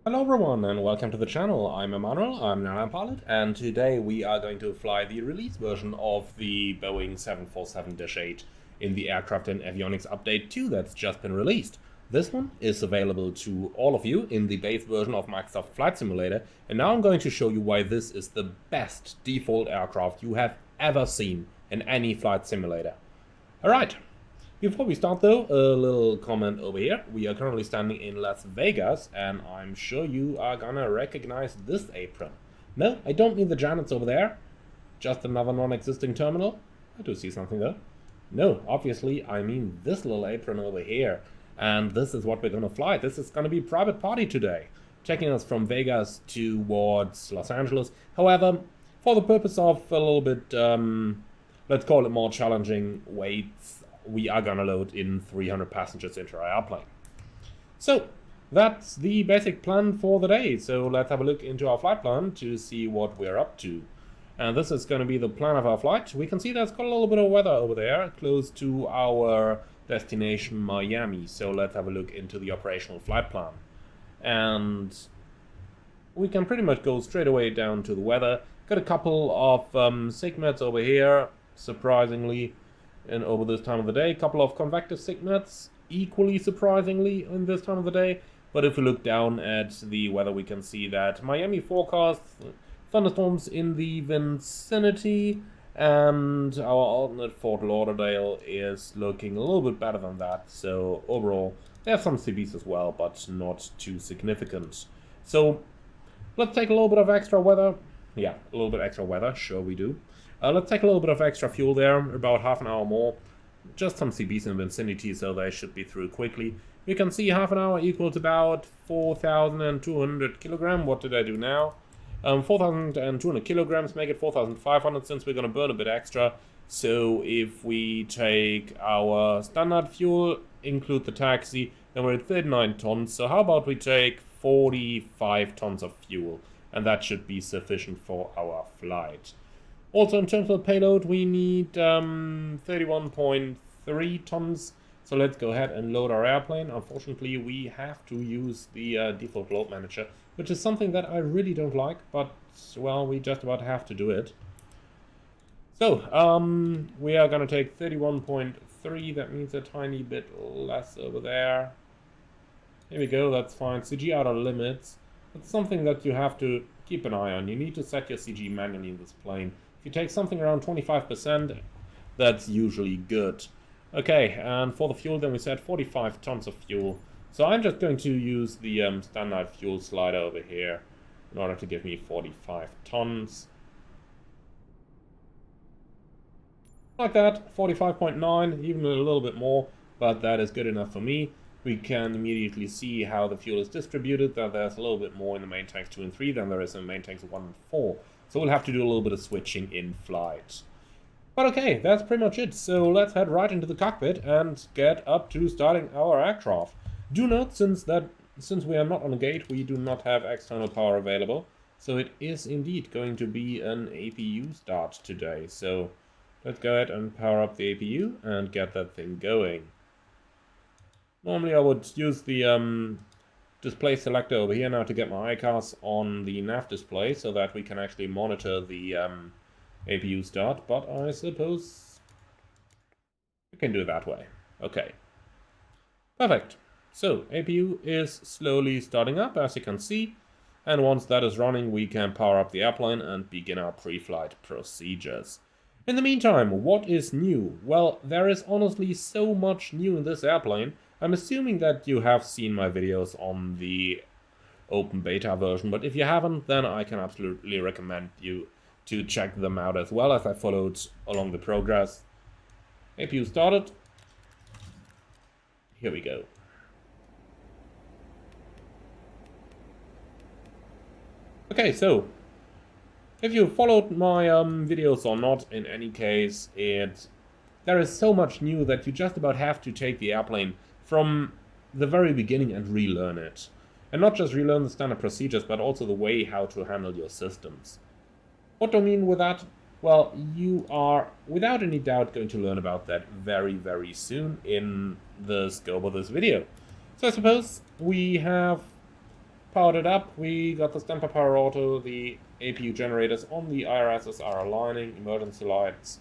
Hello everyone and welcome to the channel. I'm Emmanuel, I'm an airline pilot, and today we are going to fly the release version of the Boeing 747-8 in the Aircraft and Avionics Update 2 that's just been released. This one is available to all of you in the base version of Microsoft Flight Simulator, and now I'm going to show you why this is the best default aircraft you have ever seen in any flight simulator. Alright. Before we start though, a little comment over here. We are currently standing in Las Vegas, and I'm sure you are gonna recognize this apron. No, I don't mean the janitors over there. Just another non-existing terminal. I do see something though. No, obviously I mean this little apron over here. And this is what we're gonna fly. This is gonna be private party today, taking us from Vegas towards Los Angeles. However, for the purpose of a little bit, let's call it more challenging weights, we are gonna load in 300 passengers into our airplane. So that's the basic plan for the day. So let's have a look into our flight plan to see what we're up to. And this is going to be the plan of our flight. We can see there's got a little bit of weather over there close to our destination Miami. So let's have a look into the operational flight plan. And we can pretty much go straight away down to the weather. Got a couple of SIGMATs over here, surprisingly. And over this time of the day, a couple of convective SIGMATs, equally surprisingly in this time of the day. But if we look down at the weather, we can see that Miami forecasts thunderstorms in the vicinity, and our alternate Fort Lauderdale is looking a little bit better than that. So overall, they have some CBs as well, but not too significant. So let's take a little bit of extra weather. Yeah, a little bit extra weather, sure we do. Let's take a little bit of extra fuel there, about half an hour more. Just some CBs in the vicinity, so they should be through quickly. We can see half an hour equals about 4,200 kilograms. What did I do now? 4,200 kilograms, make it 4,500 since we're going to burn a bit extra. So if we take our standard fuel, include the taxi, then we're at 39 tons. So how about we take 45 tons of fuel? And that should be sufficient for our flight. Also, in terms of payload, we need 31.3 tons. So let's go ahead and load our airplane. Unfortunately, we have to use the default load manager, which is something that I really don't like, but, well, we just about have to do it. So, we are going to take 31.3. That means a tiny bit less over there. Here we go, that's fine. CG outer limits. That's something that you have to keep an eye on. You need to set your CG manually in this plane. If you take something around 25%, that's usually good. Okay, and for the fuel, then we said 45 tons of fuel. So I'm just going to use the standard fuel slider over here in order to give me 45 tons. Like that, 45.9, even a little bit more, but that is good enough for me. We can immediately see how the fuel is distributed, that there's a little bit more in the main tanks 2 and 3 than there is in the main tanks 1 and 4. So we'll have to do a little bit of switching in flight. But okay, that's pretty much it. So let's head right into the cockpit and get up to starting our aircraft. Do note, since we are not on a gate, we do not have external power available. So it is indeed going to be an APU start today. So let's go ahead and power up the APU and get that thing going. Normally I would use the display selector over here now to get my ICARs on the nav display so that we can actually monitor the APU start, but I suppose we can do it that way. Okay. Perfect. So APU is slowly starting up, as you can see, and once that is running we can power up the airplane and begin our pre-flight procedures. In the meantime, what is new? Well, there is honestly so much new in this airplane. I'm assuming that you have seen my videos on the open beta version, but if you haven't, then I can absolutely recommend you to check them out as well, as I followed along the progress. APU started. Here we go. Okay, so if you followed my videos or not, in any case, there is so much new that you just about have to take the airplane from the very beginning and relearn it. And not just relearn the standard procedures, but also the way how to handle your systems. What do I mean with that? Well, you are without any doubt going to learn about that very, very soon in the scope of this video. So I suppose we have powered it up. We got the Stamper Power Auto, the APU generators on the IRSs are aligning, emergency lights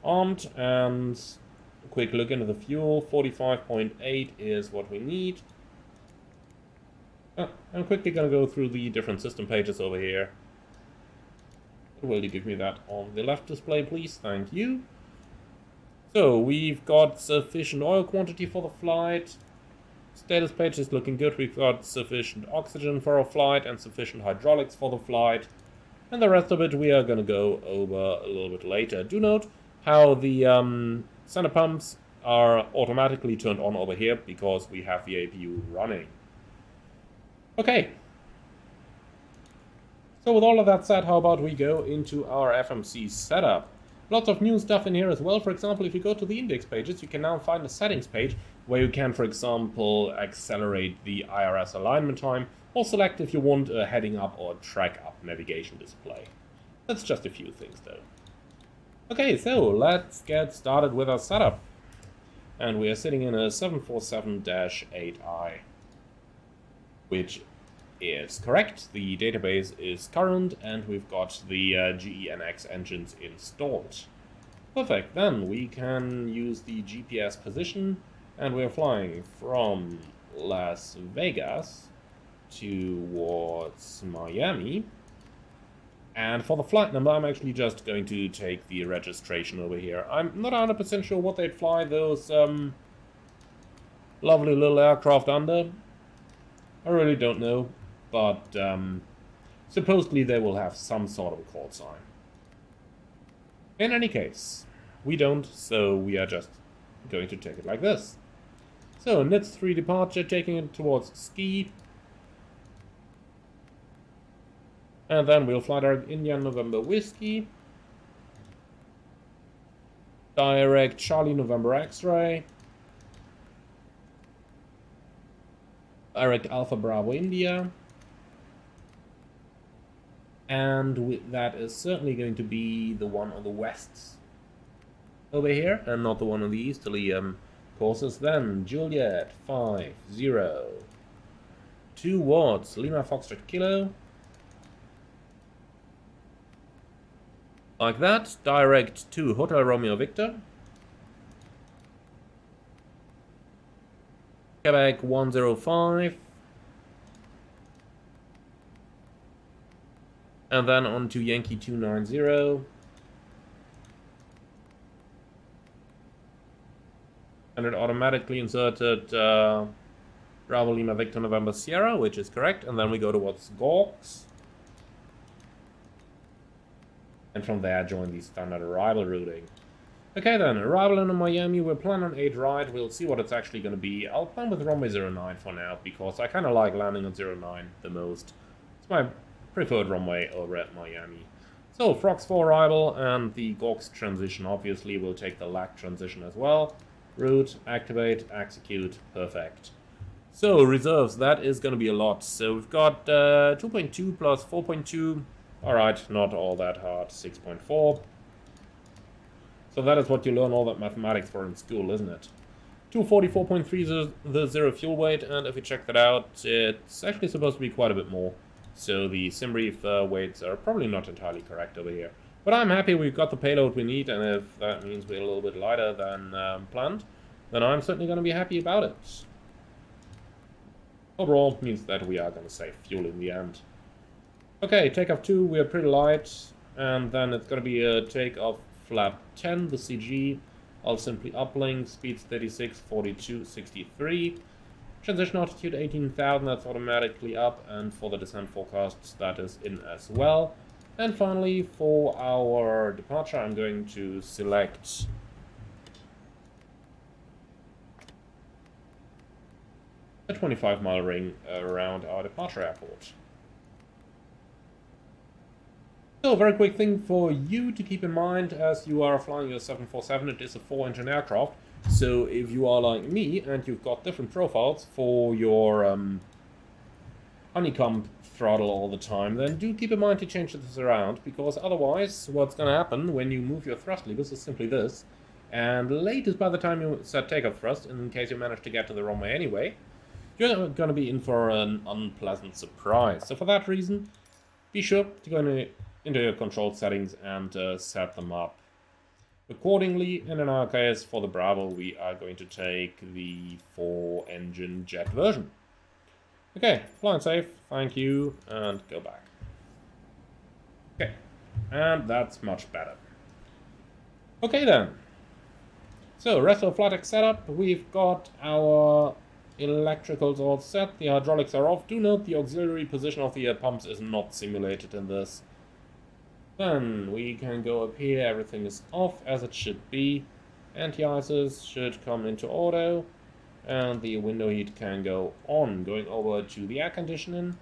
armed, and a quick look into the fuel. 45.8 is what we need. I'm quickly going to go through the different system pages over here. Will you give me that on the left display, please? Thank you. So, we've got sufficient oil quantity for the flight. Status page is looking good. We've got sufficient oxygen for our flight and sufficient hydraulics for the flight. And the rest of it we are going to go over a little bit later. Do note how the center pumps are automatically turned on over here because we have the APU running. Okay. So with all of that said, how about we go into our FMC setup? Lots of new stuff in here as well. For example, if you go to the index pages, you can now find a settings page where you can, for example, accelerate the IRS alignment time or select if you want a heading up or track up navigation display. That's just a few things though. Okay, so let's get started with our setup. And we are sitting in a 747-8i, which is correct. The database is current and we've got the GENX engines installed. Perfect, then we can use the GPS position and we're flying from Las Vegas towards Miami. And for the flight number, I'm actually just going to take the registration over here. I'm not 100% sure what they'd fly those lovely little aircraft under. I really don't know. But supposedly they will have some sort of a call sign. In any case, we don't, so we are just going to take it like this. So, NITS 3 departure, taking it towards Ski. And then we'll fly direct India November Whiskey. Direct Charlie November X-Ray. Direct Alpha Bravo India. And that is certainly going to be the one on the west over here, and not the one on the easterly courses. Then Juliet 50 towards Lima Foxtrot Kilo. Like that, direct to Hotel Romeo Victor. Quebec 105. And then on to Yankee 290. And it automatically inserted Bravo Lima Victor November Sierra, which is correct. And then we go towards Gawks. And from there join the standard arrival routing. Okay then, arrival in Miami, we'll plan on 8 right, we'll see what it's actually going to be. I'll plan with runway 09 for now, because I kind of like landing on 09 the most. It's my preferred runway over at Miami. So, Frogs for arrival, and the Gawks transition obviously will take the LAC transition as well. Route, activate, execute, perfect. So, reserves, that is going to be a lot. So, we've got 2.2 plus 4.2. Alright, not all that hard, 6.4. So that is what you learn all that mathematics for in school, isn't it? 244.3 the zero fuel weight, and if you check that out, it's actually supposed to be quite a bit more. So the SimBrief weights are probably not entirely correct over here. But I'm happy we've got the payload we need, and if that means we're a little bit lighter than planned, then I'm certainly going to be happy about it. Overall, means that we are going to save fuel in the end. Okay, takeoff 2, we are pretty light, and then it's going to be a takeoff flap 10, the CG. I'll simply uplink, speeds 36, 42, 63. Transition altitude 18,000, that's automatically up, and for the descent forecasts, that is in as well. And finally, for our departure, I'm going to select a 25-mile ring around our departure airport. So, a very quick thing for you to keep in mind as you are flying your 747, it is a 4-engine aircraft. So, if you are like me and you've got different profiles for your Honeycomb throttle all the time, then do keep in mind to change this around, because otherwise what's going to happen when you move your thrust levers is simply this. And latest by the time you set takeoff thrust, in case you manage to get to the runway anyway, you're going to be in for an unpleasant surprise. So for that reason, be sure to go into your control settings and set them up accordingly. And in our case, for the Bravo, we are going to take the 4-engine jet version. Okay, flying safe, thank you, and go back. Okay, and that's much better. Okay then. So, rest of the flight deck setup, we've got our electricals all set, the hydraulics are off. Do note the auxiliary position of the pumps is not simulated in this. Then we can go up here, everything is off as it should be. Anti-ices should come into auto, and the window heat can go on. Going over to the air conditioning,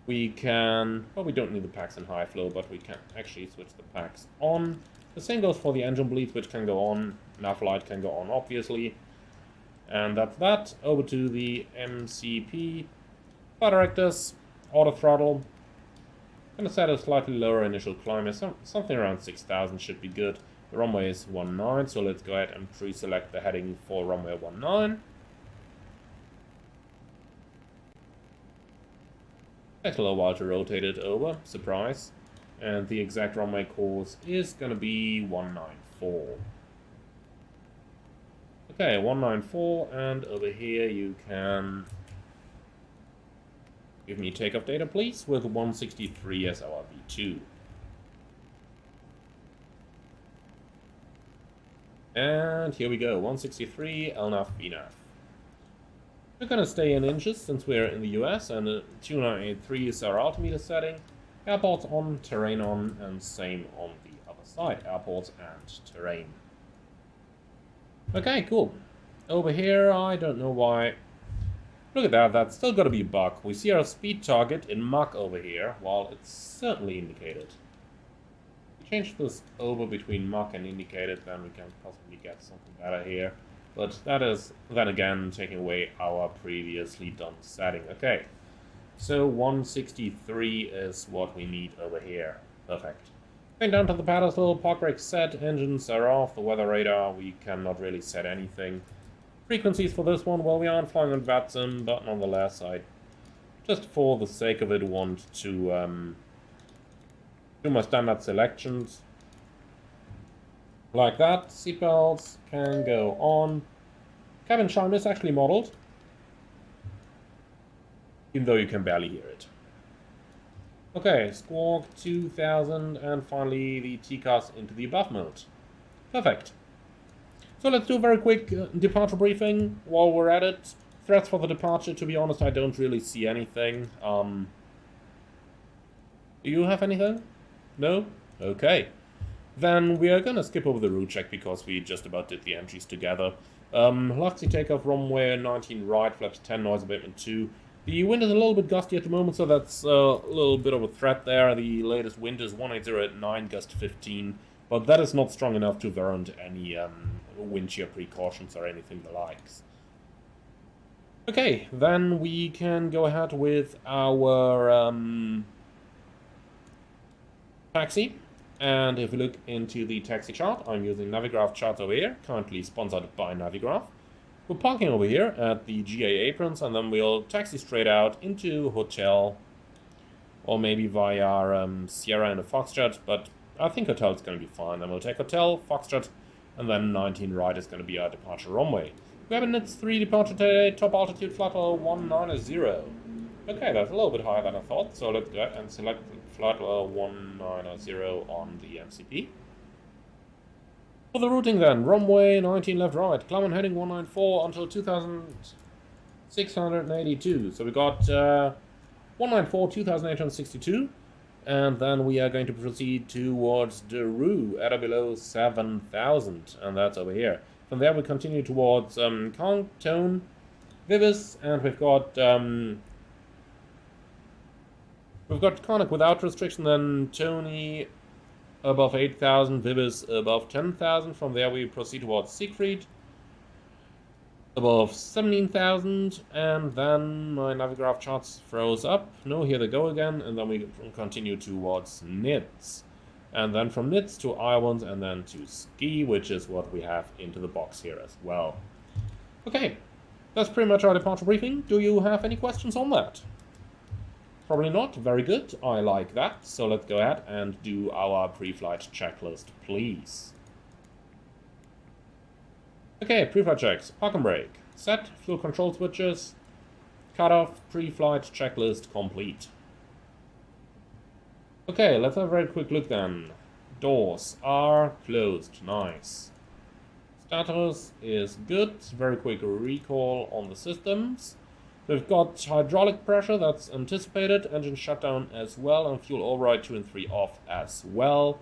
we can, well, we don't need the packs in high flow, but we can actually switch the packs on. The same goes for the engine bleeds, which can go on. Nav light can go on, obviously. And that's that. Over to the MCP. Flight directors, auto throttle. Gonna set a slightly lower initial climb. Something around 6,000 should be good. The runway is 19, so let's go ahead and pre-select the heading for runway 19. Takes a little while to rotate it over, surprise. And the exact runway course is gonna be 194. Okay, 194, and over here you can give me takeoff data, please, with 163 as our V2. And here we go, 163, LNAV, VNAV. We're gonna stay in inches since we're in the US, and 2983 is our altimeter setting. Airports on, terrain on, and same on the other side, airports and terrain. Okay, cool. Over here, I don't know why. Look at that, that's still gotta be Mach. We see our speed target in Mach over here, while it's certainly indicated. If we change this over between Mach and indicated, then we can possibly get something better here. But that is, then again, taking away our previously done setting. Okay, so 163 is what we need over here. Perfect. Going down to the pedestal, park brake set, engines are off, the weather radar, we cannot really set anything. Frequencies for this one, well, we aren't flying on VATSIM, but nonetheless, I just for the sake of it want to do my standard selections. Like that. Seatbelts can go on. Cabin chime is actually modeled, even though you can barely hear it. Okay, squawk 2000, and finally the TCAS into the above mode. Perfect. So let's do a very quick departure briefing while we're at it. Threats for the departure, to be honest, I don't really see anything. Do you have anything? No? Okay. Then we are gonna skip over the route check because we just about did the entries together. Luxy takeoff, runway 19 right, flaps 10, noise abatement 2. The wind is a little bit gusty at the moment, so that's a little bit of a threat there. The latest wind is 180 at 9, gust 15, but that is not strong enough to warrant any wind shear precautions or anything the likes. Okay, then we can go ahead with our taxi. And if we look into the taxi chart, I'm using Navigraph charts over here, currently sponsored by Navigraph. We're parking over here at the GA aprons, and then we'll taxi straight out into hotel, or maybe via Sierra and a Foxtrot, but I think hotel is going to be fine. Then we'll take hotel, Foxtrot, and then 19 right is going to be our departure runway. We have a NITS 3 departure today, top altitude flight level 190. Okay, that's a little bit higher than I thought, so let's go and select flight level 190 on the MCP. For the routing then, runway 19 left right, climb on heading 194 until 2682. So we got 194, 2862, and then we are going to proceed towards Daru at or below 7000, and that's over here. From there we continue towards Kong, Tone, Vivis, and we've got Karnak without restriction, then Tony above 8,000, Vivis above 10,000. From there we proceed towards Siegfried above 17,000, and then my Navigraph charts froze up. No, here they go again, and then we continue towards Nitz. And then from Nitz to Iowans, and then to Ski, which is what we have into the box here as well. Okay, That's pretty much our departure briefing. Do you have any questions on that? Probably not. Very good. I like that. So let's go ahead and do our pre-flight checklist, please. Okay, pre-flight checks. Park and brake. Set. Fuel control switches. Cut off. Pre-flight checklist complete. Okay, let's have a very quick look then. Doors are closed. Nice. Status is good. Very quick recall on the systems. We've got hydraulic pressure that's anticipated, engine shutdown as well, and fuel override 2 and 3 off as well.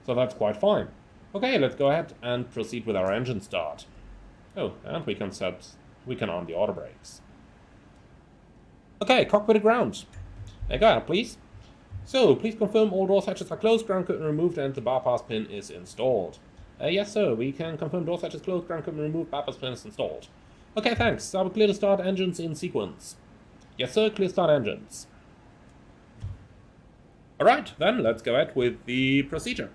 So that's quite fine. Okay, let's go ahead and proceed with our engine start. Oh, and we can arm the auto brakes. Okay, cockpit to ground. Go ahead, please. So, please confirm all door hatches are closed, ground curtain removed, and the bypass pin is installed. Yes, sir, we can confirm door hatches closed, ground curtain removed, bypass pin is installed. Okay, thanks. Are we clear to start engines in sequence? Yes, sir, clear to start engines. Alright, then let's go ahead with the procedure.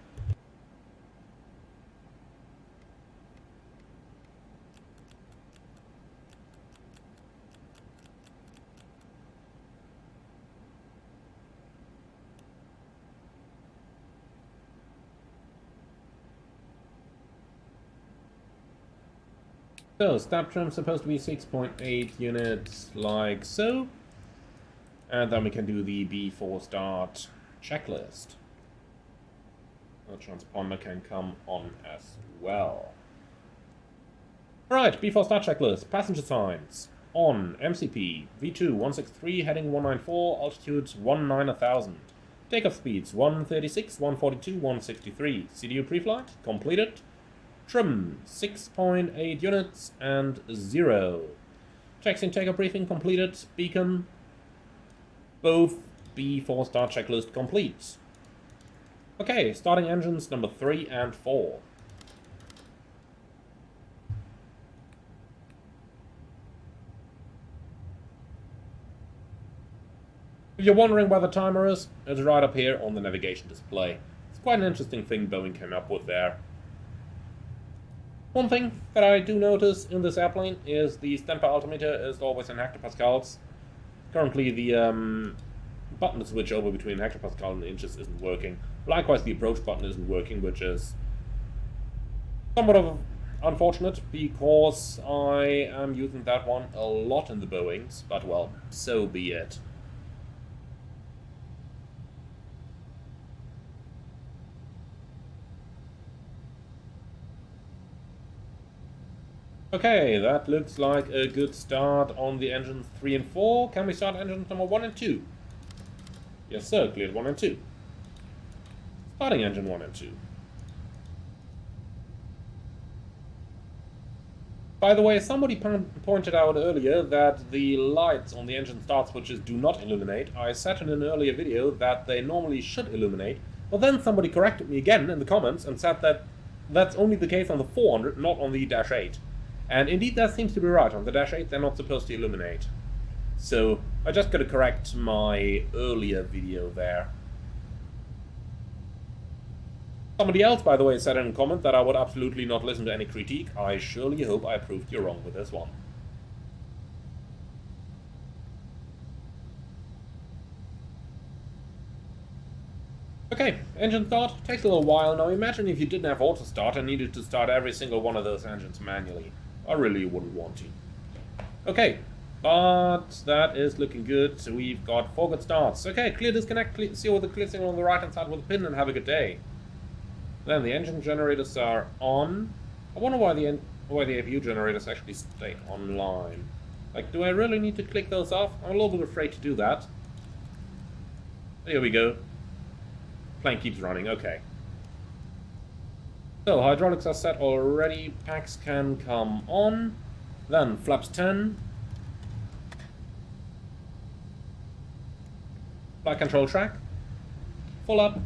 So, stab trim supposed to be 6.8 units, like so. And then we can do the before start checklist. The transponder can come on as well. Alright, before start checklist. Passenger signs. On, MCP, V2 163, heading 194, altitude 19,000. Takeoff speeds 136, 142, 163. CDU pre-flight, completed. Trim, 6.8 units and 0. Checks in takeoff briefing completed. Beacon, both before start checklist complete. Okay, starting engines number 3 and 4. If you're wondering where the timer is, it's right up here on the navigation display. It's quite an interesting thing Boeing came up with there. One thing that I do notice in this airplane is the stamper altimeter is always in hectopascals. Currently the button to switch over between hectopascal and inches isn't working. Likewise the approach button isn't working, which is somewhat of unfortunate because I am using that one a lot in the Boeings, but well, so be it. Okay, that looks like a good start on the engines 3 and 4. Can we start engines number 1 and 2? Yes, sir, cleared 1 and 2. Starting engine 1 and 2. By the way, somebody pointed out earlier that the lights on the engine start switches do not illuminate. I said in an earlier video that they normally should illuminate, but then somebody corrected me again in the comments and said that that's only the case on the 400, not on the Dash 8. And indeed that seems to be right. On the Dash 8 they're not supposed to illuminate. So I just gotta correct my earlier video there. Somebody else, by the way, said in a comment that I would absolutely not listen to any critique. I surely hope I proved you wrong with this one. Okay, engine start takes a little while. Now imagine if you didn't have auto start and needed to start every single one of those engines manually. I really wouldn't want to. Okay, but that is looking good. So we've got 4 good starts. Okay, clear disconnect, seal the clear signal on the right hand side with a pin and have a good day. Then the engine generators are on. I wonder why the AAU generators actually stay online. Like, do I really need to click those off? I'm a little bit afraid to do that. Here we go. Plane keeps running, okay. So, hydraulics are set already, packs can come on. Then, flaps 10. Flight control track. Full up,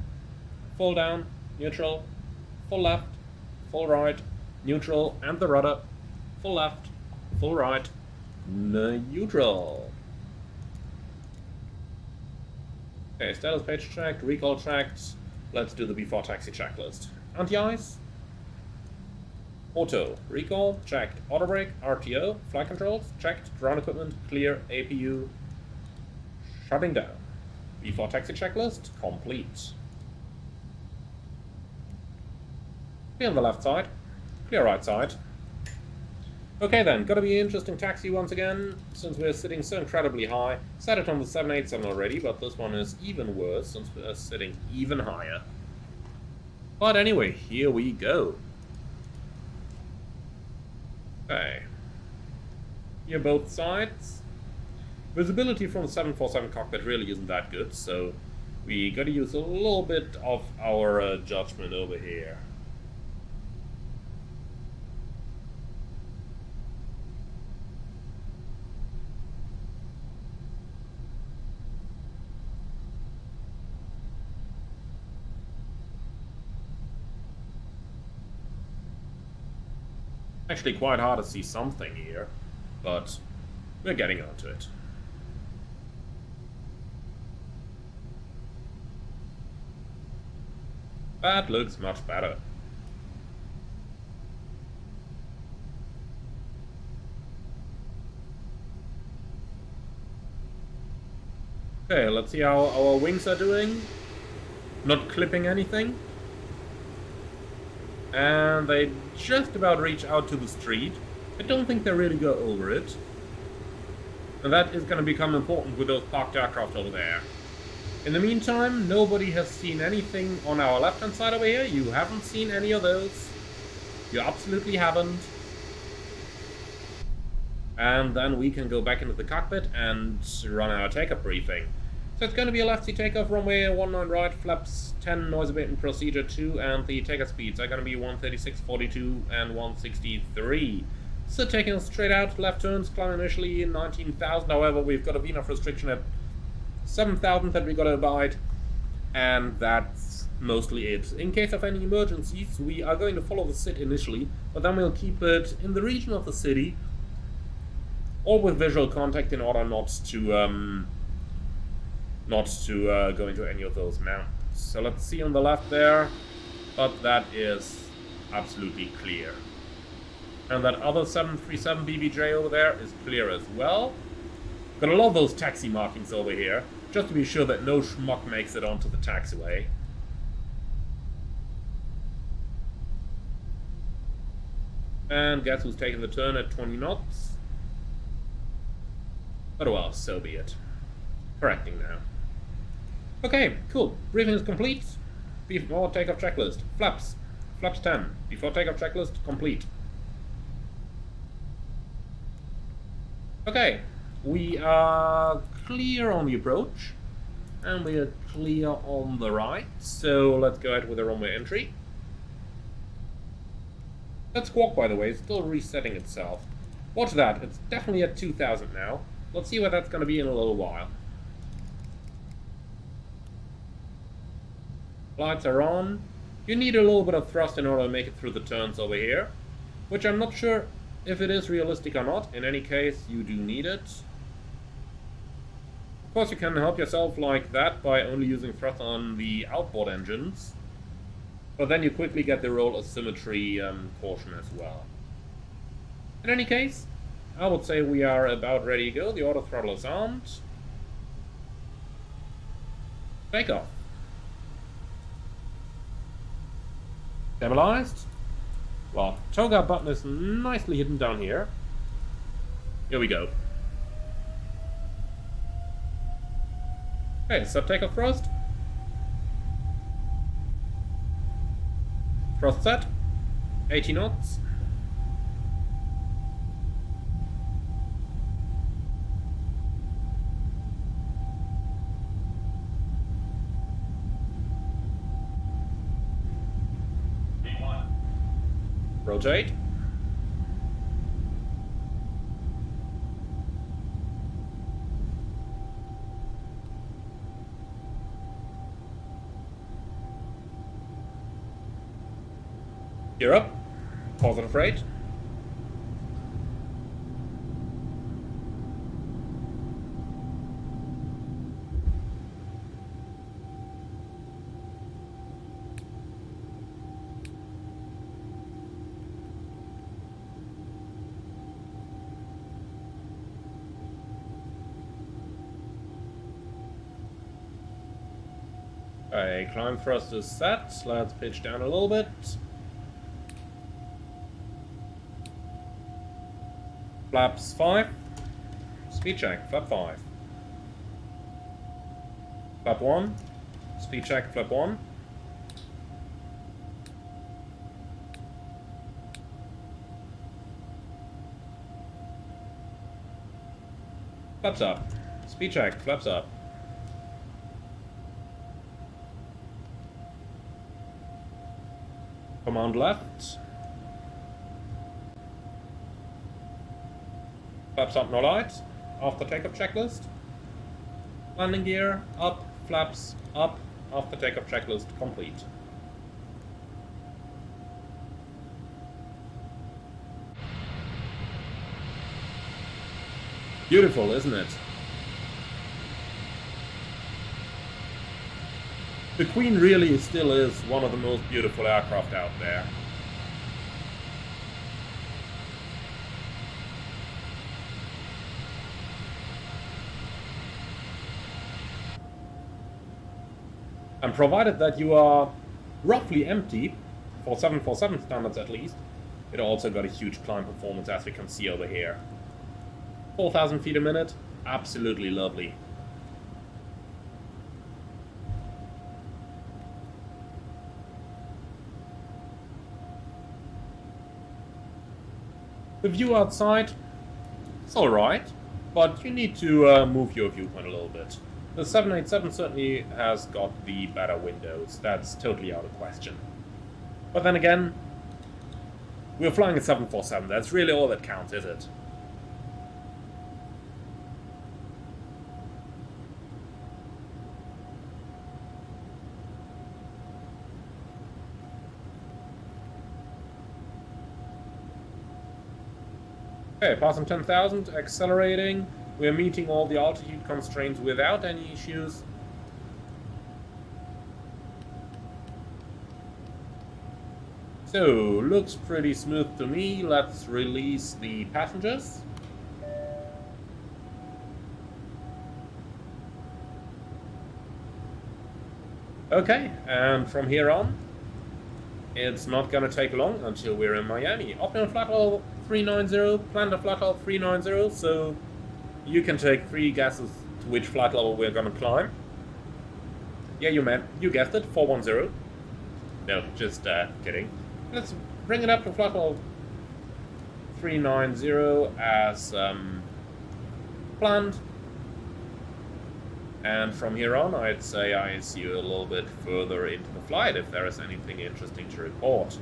full down, neutral, full left, full right, neutral, and the rudder. Full left, full right, neutral. Okay, status page checked, recall checked. Let's do the before taxi checklist. Anti-ice. Auto, recall, checked. Auto brake, RTO, flight controls, checked. Ground equipment, clear. APU, shutting down. Before taxi checklist, complete. Clear on the left side, clear right side. Okay then, gotta be an interesting taxi once again, since we're sitting so incredibly high. Set it on the 787 already, but this one is even worse, since we're sitting even higher. But anyway, here we go. Okay. Here both sides. Visibility from the 747 cockpit really isn't that good, so we gotta use a little bit of our judgment over here. Actually quite hard to see something here, but we're getting onto it. That looks much better. Okay, let's see how our wings are doing. Not clipping anything. And they just about reach out to the street. I don't think they really go over it. And that is going to become important with those parked aircraft over there. In the meantime, nobody has seen anything on our left-hand side over here. You haven't seen any of those. You absolutely haven't. And then we can go back into the cockpit and run our takeoff briefing. So it's going to be a left-sea takeoff, runway 19 right, flaps 10, noise abatement procedure 2, and the takeoff speeds are going to be 136.42 and 163. So taking us straight out, left turns, climb initially 19,000, however we've got a VNAV restriction at 7,000 that we got to abide, and that's mostly it. In case of any emergencies, we are going to follow the SID initially, but then we'll keep it in the region of the city, or with visual contact in order not to go into any of those mountains. So let's see on the left there, but that is absolutely clear. And that other 737 BBJ over there is clear as well. Got a lot of those taxi markings over here, just to be sure that no schmuck makes it onto the taxiway. And guess who's taking the turn at 20 knots? But well, so be it. Correcting now. Okay, cool. Briefing is complete. Before takeoff checklist. Flaps. Flaps 10. Before takeoff checklist, complete. Okay. We are clear on the approach. And we are clear on the right. So let's go ahead with the runway entry. That squawk, by the way, is still resetting itself. Watch that. It's definitely at 2,000 now. Let's see where that's going to be in a little while. Lights are on. You need a little bit of thrust in order to make it through the turns over here, which I'm not sure if it is realistic or not. In any case, you do need it. Of course, you can help yourself like that by only using thrust on the outboard engines, but then you quickly get the roll asymmetry portion as well. In any case, I would say we are about ready to go. The auto throttle is armed. Take off. Stabilized. Well, toga button is nicely hidden down here. Here we go. Okay, sub takeoff thrust. Thrust set. 80 knots. Rotate. Gear up. Positive rate. Okay, climb thrust is set. Let's pitch down a little bit. Flaps 5. Speed check, flap 5. Flap 1. Speed check, flap 1. Flaps up. Speed check, flaps up. Command left. Flaps up, no light. After takeoff checklist. Landing gear, up, flaps, up. After takeoff checklist, complete. Beautiful, isn't it? The Queen really still is one of the most beautiful aircraft out there. And provided that you are roughly empty, for 747 standards at least, it also got a huge climb performance, as we can see over here. 4,000 feet a minute, absolutely lovely. The view outside, it's alright, but you need to move your viewpoint a little bit. The 787 certainly has got the better windows, that's totally out of question. But then again, we're flying a 747, that's really all that counts, is it? Okay, passing 10,000, accelerating. We're meeting all the altitude constraints without any issues. So, looks pretty smooth to me. Let's release the passengers. Okay, and from here on, it's not gonna take long until we're in Miami. Optimum flight level 390, planned a flight level 390, so you can take 3 guesses to which flight level we're gonna climb. Yeah, you guessed it, 410. No, just kidding. Let's bring it up to flight level 390 as planned. And from here on, I'd say I see you a little bit further into the flight if there is anything interesting to report.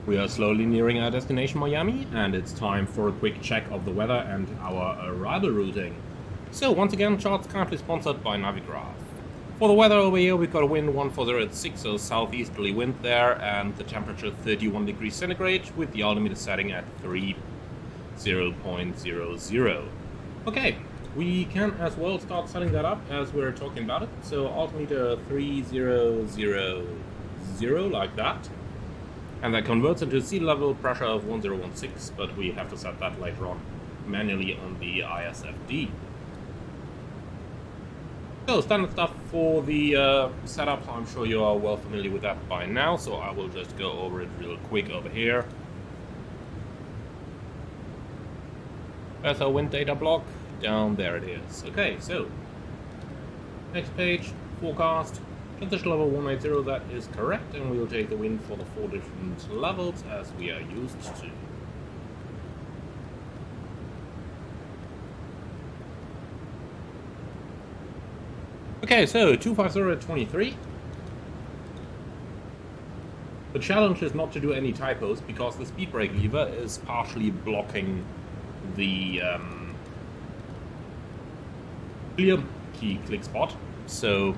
We are slowly nearing our destination Miami, and it's time for a quick check of the weather and our arrival routing. So once again, charts currently sponsored by Navigraph. For the weather over here, we've got a wind 140 at 6, so southeasterly wind there, and the temperature 31 degrees centigrade with the altimeter setting at 30.00. Okay, we can as well start setting that up as we're talking about it. So altimeter 3000 like that. And that converts into sea level pressure of 1016, but we have to set that later on manually on the ISFD. So standard stuff for the setup, I'm sure you are well familiar with that by now, so I will just go over it real quick over here. There's our wind data block, down there it is. Okay, so next page, forecast. Transition level 180, that is correct, and we will take the wind for the 4 different levels as we are used to. Okay, so 250 at 23. The challenge is not to do any typos because the speed brake lever is partially blocking the clear key click spot, so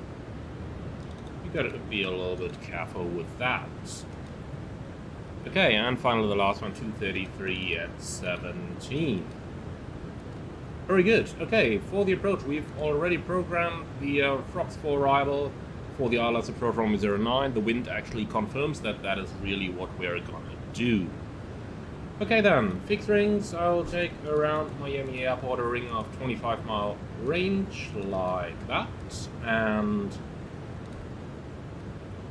you gotta be a little bit careful with that. Okay, and finally the last one, 233 at 17. Very good. Okay, for the approach, we've already programmed the frogs for arrival. For the ILS approach from 09, the wind actually confirms that that is really what we're gonna do. Okay then, fixed rings, I'll take around Miami Airport a ring of 25-mile range, like that, and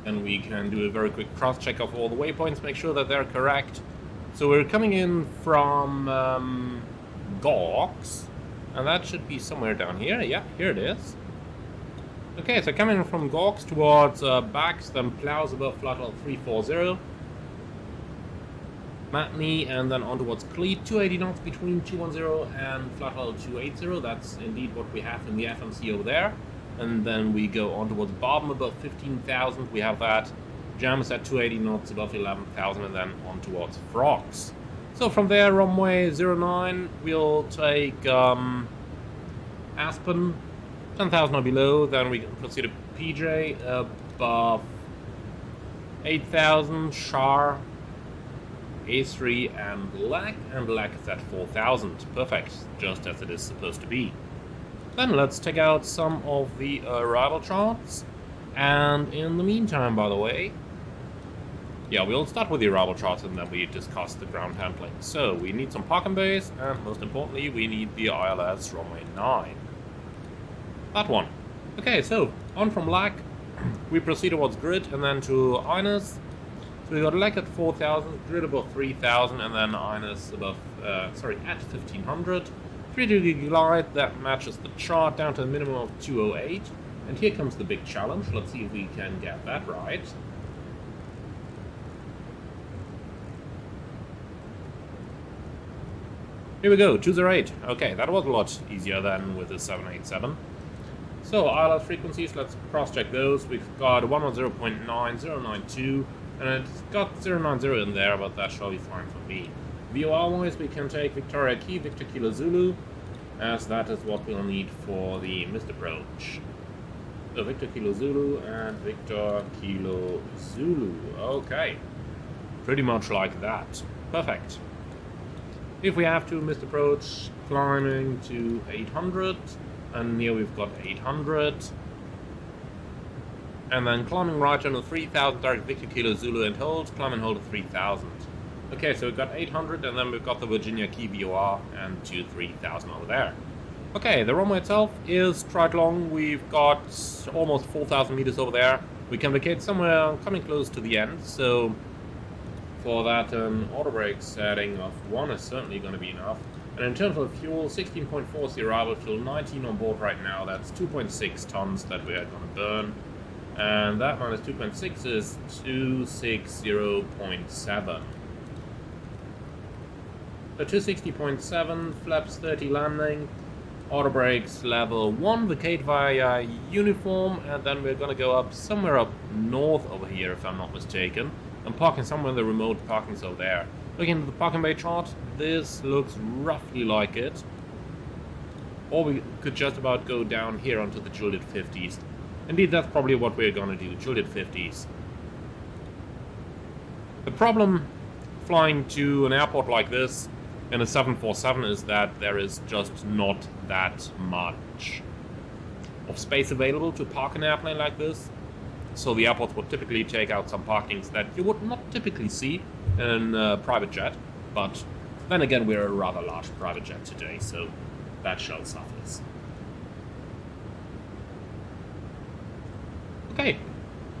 then we can do a very quick cross-check of all the waypoints, make sure that they're correct. So we're coming in from Gawks, and that should be somewhere down here. Yeah, here it is. Okay, so coming from Gawks towards Bax, then plows above Throttle 340. Matney, and then on towards Cleat, 280 knots between 210 and Throttle 280. That's indeed what we have in the FMC over there. And then we go on towards Barben above 15,000. We have that. Jams at 280 knots above 11,000, and then on towards Frogs. So from there, runway 09, we'll take Aspen, 10,000 or below. Then we can proceed to PJ above 8,000, Char, A3, and Black is at 4,000. Perfect, just as it is supposed to be. Then let's take out some of the arrival charts. And in the meantime, by the way, yeah, we'll start with the arrival charts and then we discuss the ground handling. So we need some parking bays, and most importantly, we need the ILS runway 9. That one. Okay, so on from LAC, we proceed towards Grid and then to Ines. So we got LAC at 4,000, Grid above 3,000, and then Ines above, at 1,500. 3-degree glide, that matches the chart down to a minimum of 208. And here comes the big challenge. Let's see if we can get that right. Here we go, 208. Okay, that was a lot easier than with the 787. So, ILS frequencies, let's cross-check those. We've got 110.9092, and it's got 090 in there, but that shall be fine for me. VOR-wise, we can take Victoria Key, Victor Kilo Zulu, as that is what we'll need for the missed approach. So, Victor Kilo Zulu and Victor Kilo Zulu. Okay. Pretty much like that. Perfect. If we have to missed approach, climbing to 800, and here we've got 800, and then climbing right under 3,000, direct Victor Kilo Zulu and hold, climb and hold at 3,000. Okay, so we've got 800, and then we've got the Virginia Key VOR and 3,000 over there. Okay, the runway itself is quite long. We've got almost 4,000 meters over there. We can vacate somewhere coming close to the end, so for that, an auto brake setting of 1 is certainly going to be enough. And in terms of fuel, 16.4 is the arrival fuel, 19 on board right now. That's 2.6 tons that we are going to burn. And that minus 2.6 is 260.7. So 260.7, flaps 30 landing, auto brakes level 1, vacate via uniform, and then we're going to go up somewhere up north over here, if I'm not mistaken. I'm parking somewhere in the remote parkings over there. Looking at the parking bay chart, this looks roughly like it. Or we could just about go down here onto the Juliet 50s. Indeed, that's probably what we're gonna do, Juliet 50s. The problem flying to an airport like this in a 747 is that there is just not that much of space available to park an airplane like this. So the airports would typically take out some parkings that you would not typically see in a private jet, but then again we're a rather large private jet today, so that shall suffice. Okay,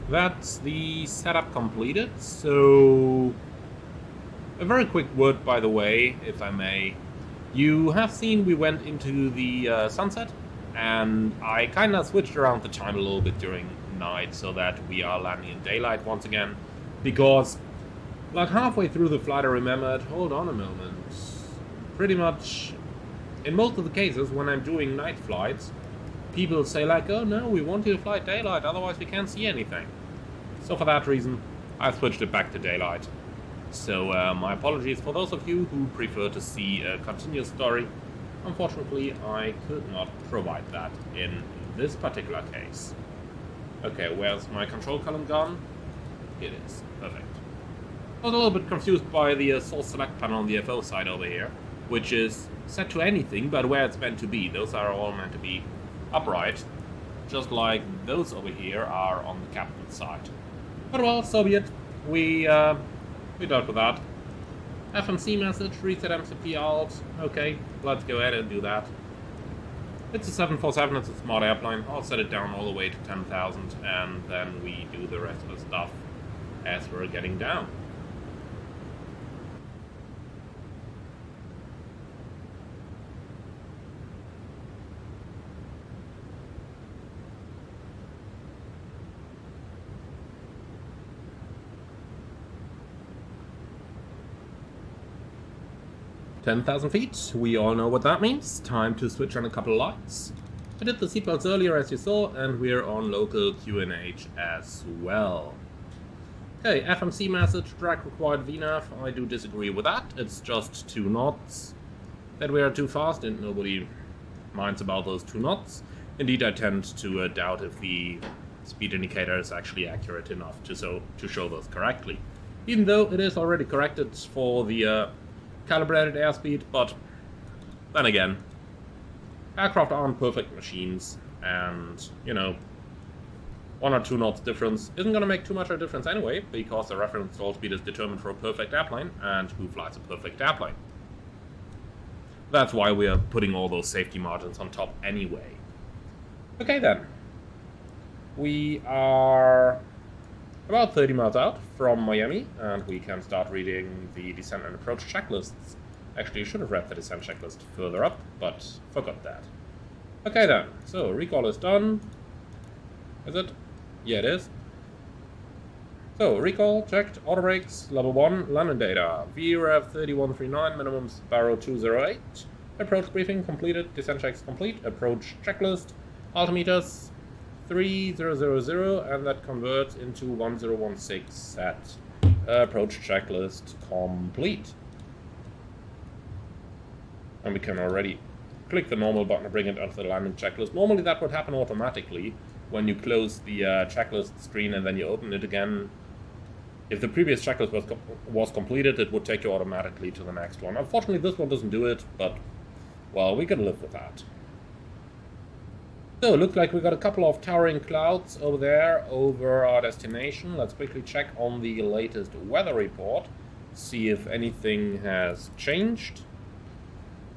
that's the setup completed. So a very quick word, by the way, if I may. You have seen we went into the sunset, and I kind of switched around the time a little bit during night so that we are landing in daylight once again. Because, like halfway through the flight I remembered, hold on a moment, pretty much in most of the cases when I'm doing night flights, people say like, oh no, we want you to fly daylight, otherwise we can't see anything. So for that reason, I've switched it back to daylight. So my apologies for those of you who prefer to see a continuous story. Unfortunately, I could not provide that in this particular case. Okay, where's my control column gone? It is. Perfect. I was a little bit confused by the source select panel on the FO side over here, which is set to anything but where it's meant to be. Those are all meant to be upright, just like those over here are on the captain's side. But well, so be it. We dealt with that. FMC message, reset MCP alt. Okay, let's go ahead and do that. It's a 747, it's a smart airplane. I'll set it down all the way to 10,000 and then we do the rest of the stuff as we're getting down. "10,000 feet, we all know what that means. Time to switch on a couple of lights. I did the seatbelts earlier as you saw, and we're on local QNH as well. Okay, FMC message, drag required VNAV. I do disagree with that. It's just 2 knots. That we are too fast, and nobody minds about those 2 knots. Indeed, I tend to doubt if the speed indicator is actually accurate enough to show those correctly. Even though it is already corrected for the calibrated airspeed, but then again, aircraft aren't perfect machines, and, you know, 1 or 2 knots difference isn't going to make too much of a difference anyway, because the reference stall speed is determined for a perfect airplane, and who flies a perfect airplane? That's why we are putting all those safety margins on top anyway. Okay then. We are about 30 miles out from Miami, and we can start reading the descent and approach checklists. Actually, you should have read the descent checklist further up, but forgot that. Okay then, so recall is done. Is it? Yeah, it is. So, recall, checked, auto brakes, level 1, landing data, VREV 3139, minimum Sparrow 208, approach briefing completed, descent checks complete, approach checklist, altimeters 3000, and that converts into 1016 at approach checklist complete. And we can already click the normal button to bring it onto the landing checklist. Normally that would happen automatically when you close the checklist screen and then you open it again. If the previous checklist was completed, it would take you automatically to the next one. Unfortunately, this one doesn't do it, but, well, we can live with that. So, looks like we got a couple of towering clouds over there, over our destination. Let's quickly check on the latest weather report, see if anything has changed.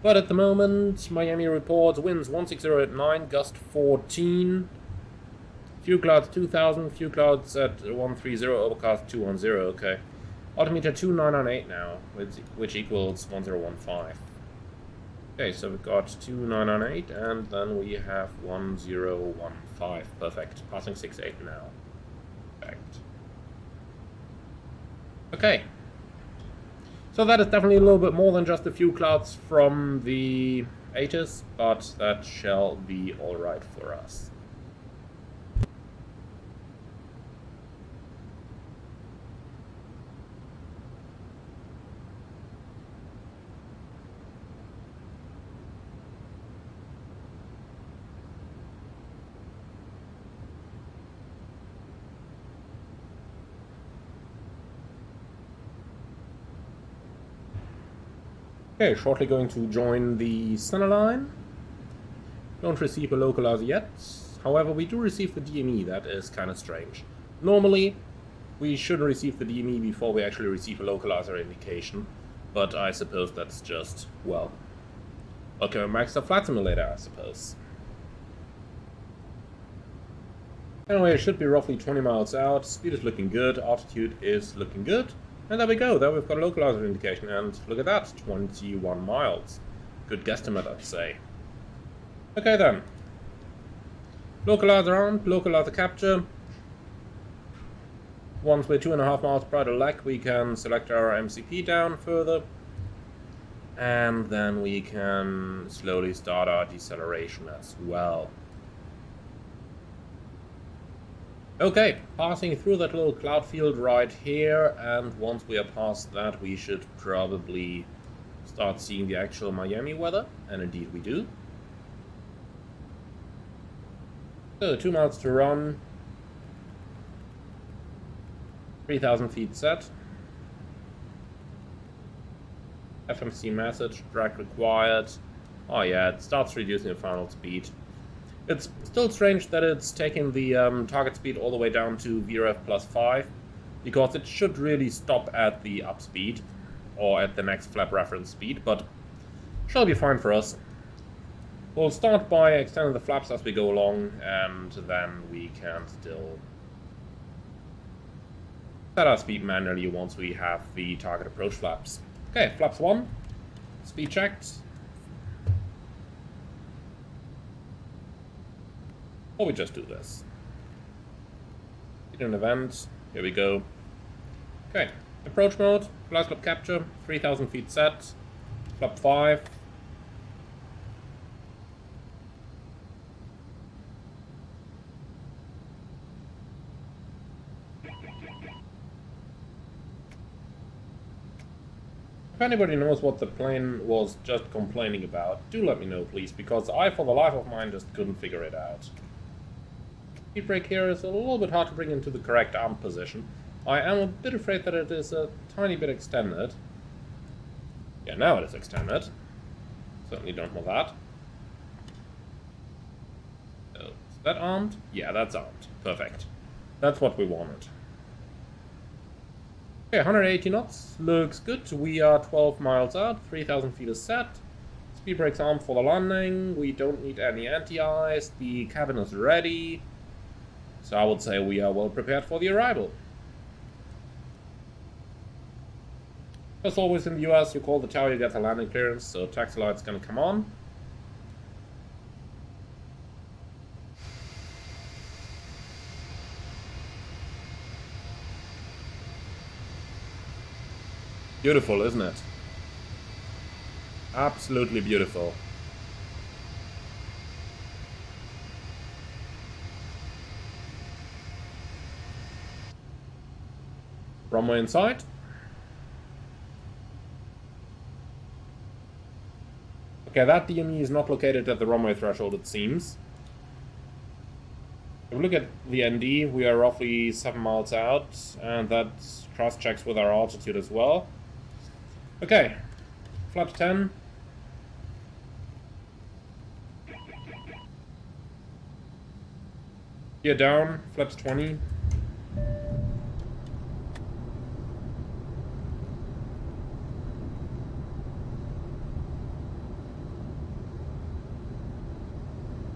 But at the moment, Miami reports winds 160 at 9, gust 14, few clouds 2000, few clouds at 130, overcast 210, okay. Altimeter 2998 now, which equals 1015. Okay, so we've got 2998, and then we have 1015. Perfect. Passing 68 now. Perfect. Okay. So that is definitely a little bit more than just a few clouds from the HOTAS, but that shall be alright for us. Okay, shortly going to join the centerline. Don't receive a localizer yet. However, we do receive the DME. That is kind of strange. Normally, we should receive the DME before we actually receive a localizer indication. But I suppose that's just, well, okay, Microsoft Flight Simulator, I suppose. Anyway, it should be roughly 20 miles out. Speed is looking good. Altitude is looking good. And there we go, there we've got a localizer indication, and look at that, 21 miles. Good guesstimate, I'd say. Okay then. Localizer on, localizer capture, Once we're 2.5 miles per hour lag, we can select our MCP down further. And then we can slowly start our deceleration as well. Okay, passing through that little cloud field right here, and once we are past that, we should probably start seeing the actual Miami weather, and indeed we do. So 2 miles to run, 3,000 feet set. FMC message, drag required. Oh yeah, it starts reducing the final speed. It's still strange that it's taking the target speed all the way down to VRF +5, because it should really stop at the up speed, or at the next flap reference speed, but shall be fine for us. We'll start by extending the flaps as we go along, and then we can still set our speed manually once we have the target approach flaps. Okay, flaps 1, speed checked. Or we just do this. Hit an event, here we go. Okay, approach mode, glass club capture, 3,000 feet set, flap 5. If anybody knows what the plane was just complaining about, do let me know please, because I for the life of mine just couldn't figure it out. Speed brake here is a little bit hard to bring into the correct arm position. I am a bit afraid that it is a tiny bit extended. Yeah, now it is extended. Certainly don't want that. So, is that armed? Yeah, that's armed. Perfect. That's what we wanted. Okay, 180 knots. Looks good. We are 12 miles out. 3,000 feet is set. Speed brakes armed for the landing. We don't need any anti-ice. The cabin is ready. So I would say we are well prepared for the arrival. As always in the US, you call the tower, you get the landing clearance, so taxi light's gonna come on. Beautiful, isn't it? Absolutely beautiful. Runway inside. Okay, that DME is not located at the runway threshold, it seems. If we look at the ND, we are roughly 7 miles out, and that cross-checks with our altitude as well. Okay, flaps 10. Gear down, flaps 20.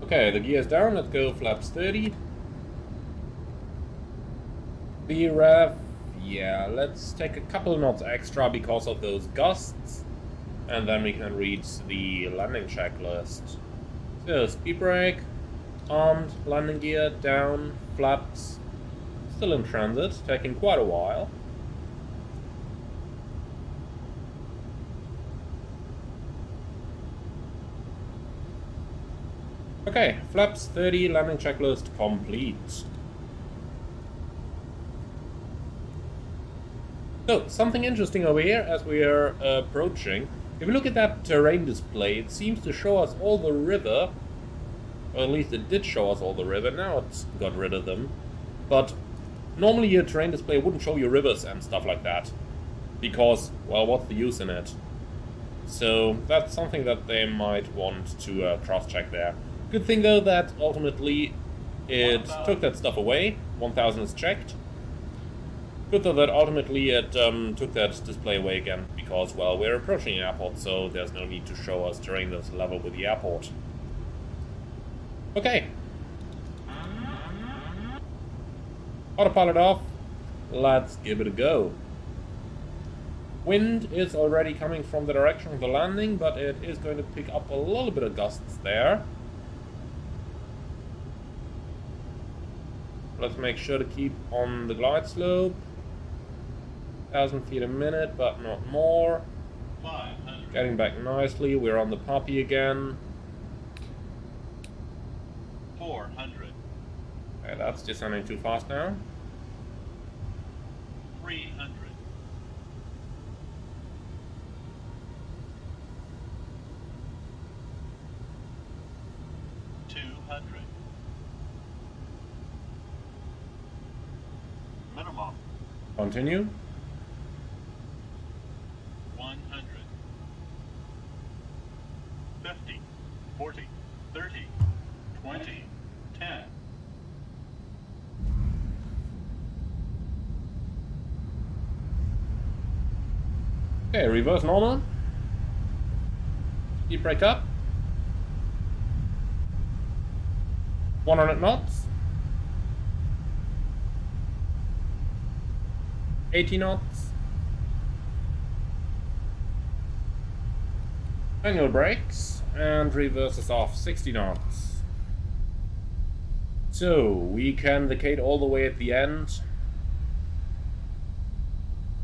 Okay, the gear's down, let's go flaps 30. The rev, yeah, let's take a couple knots extra because of those gusts, and then we can read the landing checklist. So, speed brake, armed, landing gear, down, flaps, still in transit, taking quite a while. Okay, flaps 30, landing checklist complete. So, something interesting over here as we are approaching. If you look at that terrain display, it seems to show us all the river. Or at least it did show us all the river, now it's got rid of them. But normally your terrain display wouldn't show you rivers and stuff like that. Because, well, what's the use in it? So, that's something that they might want to cross-check there. Good thing though that ultimately it took that stuff away. 1000 is checked. Good though that ultimately it took that display away again because, well, we're approaching the airport, so there's no need to show us terrain that's level with the airport. Okay. Autopilot off. Let's give it a go. Wind is already coming from the direction of the landing, but it is going to pick up a little bit of gusts there. Let's make sure to keep on the glide slope. 1,000 feet a minute, but not more. 500. Getting back nicely. We're on the poppy again. 400. Okay, that's descending too fast now. 300. 200. Minimum. Continue. 100. 50. 40. 30. 20. 10. Okay, reverse normal. Speed brake up. 100 knots. 80 knots. Manual brakes and reverses off 60 knots. So we can vacate all the way at the end.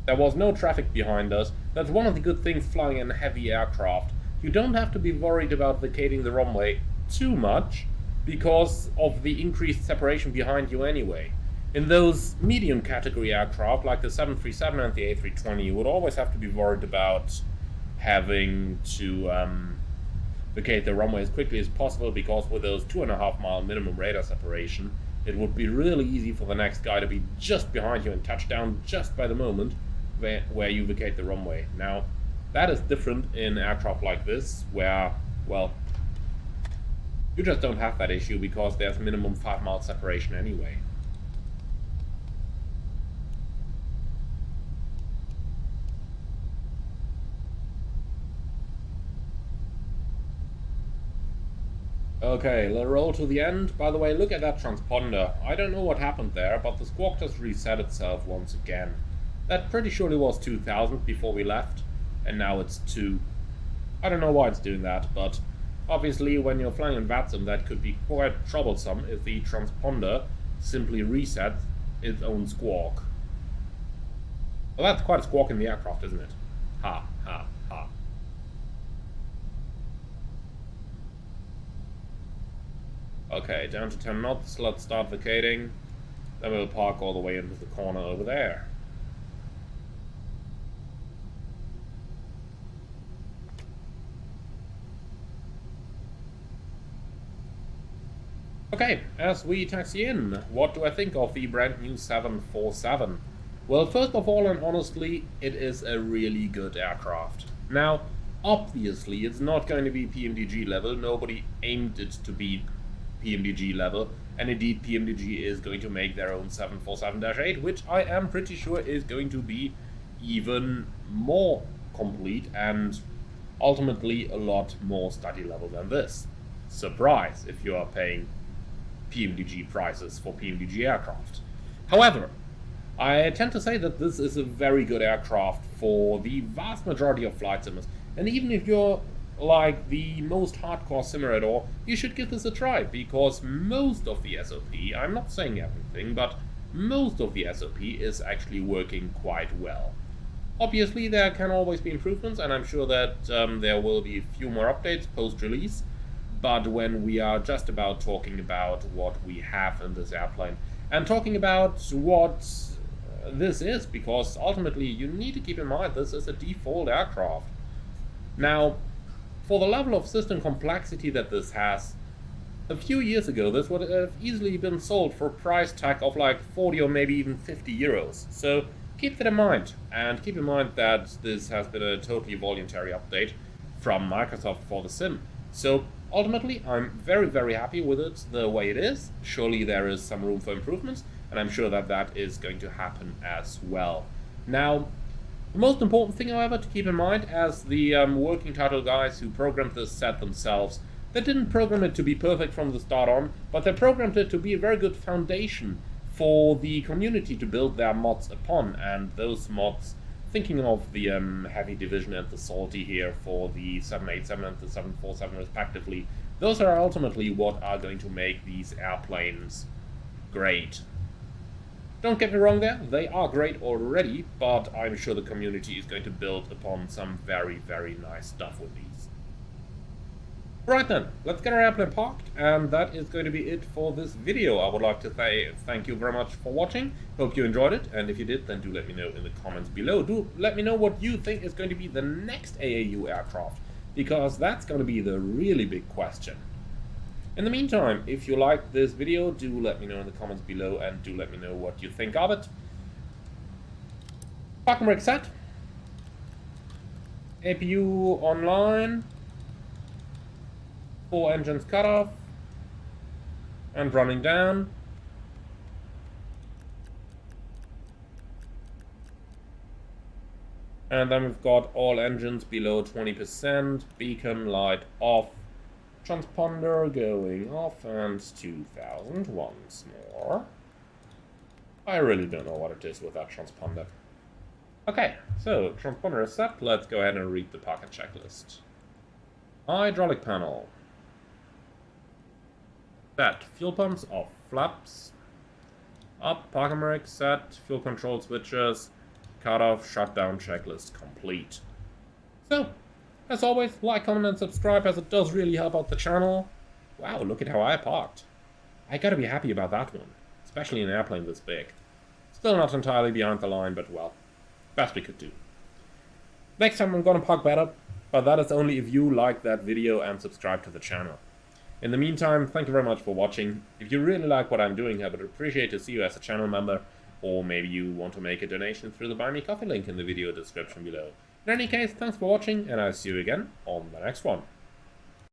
There was no traffic behind us. That's one of the good things flying in heavy aircraft. You don't have to be worried about vacating the runway too much because of the increased separation behind you anyway. In those medium category aircraft like the 737 and the A320, you would always have to be worried about having to vacate the runway as quickly as possible, because with those 2.5 mile minimum radar separation, it would be really easy for the next guy to be just behind you and touch down just by the moment where you vacate the runway. Now, that is different in aircraft like this, where, well, you just don't have that issue because there's minimum 5 mile separation anyway. Okay, let's roll to the end. By the way, look at that transponder. I don't know what happened there, but the squawk just reset itself once again. That pretty surely was 2000 before we left, and now it's 2. I don't know why it's doing that, but obviously when you're flying in VATSIM, that could be quite troublesome if the transponder simply resets its own squawk. Well, that's quite a squawk in the aircraft, isn't it? Ha, ha, ha. Okay, down to 10 knots, let's start vacating. Then we'll park all the way into the corner over there. Okay, as we taxi in, what do I think of the brand new 747? Well, first of all and honestly, it is a really good aircraft. Now, obviously, it's not going to be PMDG level. Nobody aimed it to be PMDG level, and indeed PMDG is going to make their own 747-8, which I am pretty sure is going to be even more complete and ultimately a lot more study level than this. Surprise if you are paying PMDG prices for PMDG aircraft. However, I tend to say that this is a very good aircraft for the vast majority of flight simmers, and even if you're like the most hardcore simulator, you should give this a try, because most of the SOP, I'm not saying everything, but most of the SOP is actually working quite well. Obviously there can always be improvements, and I'm sure that there will be a few more updates post-release, but when we are just about talking about what we have in this airplane, and talking about what this is, because ultimately you need to keep in mind this is a default aircraft. Now, for the level of system complexity that this has, a few years ago this would have easily been sold for a price tag of like 40 or maybe even 50 euros. So keep that in mind, and keep in mind that this has been a totally voluntary update from Microsoft for the sim. So ultimately I'm very, very happy with it the way it is. Surely there is some room for improvements, and I'm sure that that is going to happen as well. Now, the most important thing, however, to keep in mind, as the working title guys who programmed this said themselves, they didn't program it to be perfect from the start on, but they programmed it to be a very good foundation for the community to build their mods upon, and those mods, thinking of the Heavy Division and the Salty here for the 787 and the 747 respectively, those are ultimately what are going to make these airplanes great. Don't get me wrong there, they are great already, but I'm sure the community is going to build upon some very, very nice stuff with these. Right then, let's get our airplane parked, and that is going to be it for this video. I would like to say thank you very much for watching. Hope you enjoyed it, and if you did, then do let me know in the comments below. Do let me know what you think is going to be the next AAU aircraft, because that's going to be the really big question. In the meantime, if you liked this video, do let me know in the comments below, and do let me know what you think of it. Parking brake set. APU online. 4 engines cut off. And running down. And then we've got all engines below 20%, beacon light off. Transponder going off, and 2000 once more. I really don't know what it is with that transponder. Okay, so transponder is set. Let's go ahead and read the parking checklist. Hydraulic panel. Set. Fuel pumps off. Flaps. Up. Parking brake set. Fuel control switches. Cut off. Shutdown checklist complete. So, as always, like, comment, and subscribe, as it does really help out the channel. Wow, look at how I parked. I gotta be happy about that one, especially an airplane this big. Still not entirely behind the line, but well, best we could do. Next time I'm gonna park better, but that is only if you like that video and subscribe to the channel. In the meantime, thank you very much for watching. If you really like what I'm doing, I would appreciate to see you as a channel member, or maybe you want to make a donation through the Buy Me Coffee link in the video description below. In any case, thanks for watching, and I'll see you again on the next one.